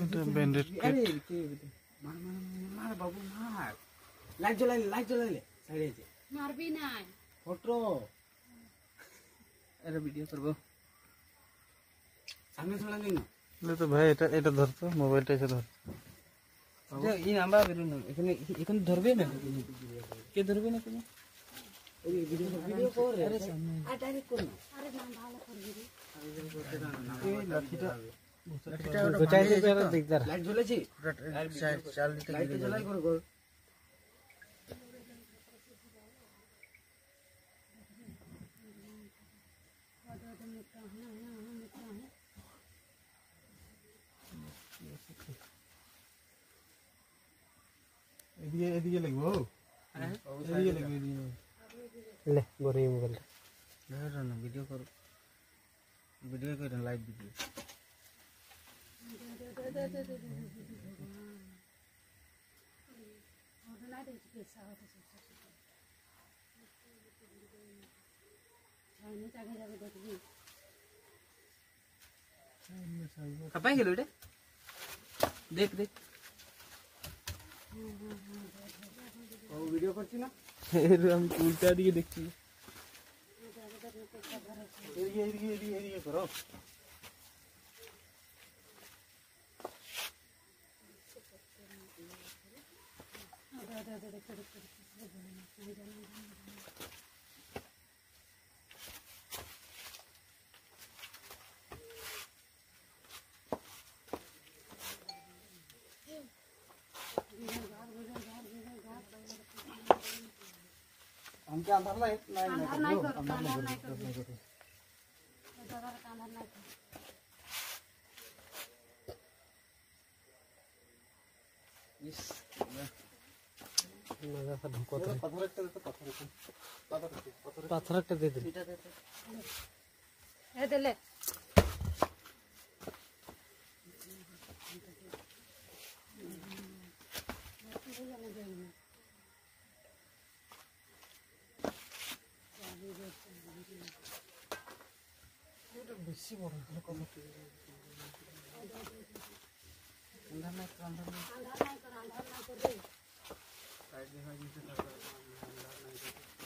এটা ব্যান্ডেড আরে কে মার মার মার বাবু মার লাইট জ্বলাইলে সাইডে আছে মারবি নাই ফটো আরে ভিডিও করব সামনে চলা দিন না না তো ভাই এটা ধরতো মোবাইলটা এসে ধর যে এই নাম্বার বেরো না এখানে ধরবে না কে ধরবে না তুমি এই ভিডিও কর আরে সামনে আর ডাইরেক্ট কর না আরে না ভালো করবি রে এই লাঠিটা গোচাইতে যারা দেখদার লাইট জ্বলেছে চাল দিতে লাইট জ্বলাই কর কর এদিকে লাগবো হ্যাঁ এদিকে লাগবে ले गोरे मोबाइल ले ना वीडियो कर लाइव वीडियो कपाई गेलो रे देख देख ও ভিডিও করছি না এর আমি উল্টা দিকে দেখছি এদিকে করো हमके अंदर लाइट नहीं कर अंदर नहीं कर इस मजा सा ढुको तो पत्थर একটা দে पत्थर একটা दे दे ए देले বেশি বড় হলো কত अंदर नहीं कर अंदर नहीं कर रे साइड में है नीचे अंदर नहीं कर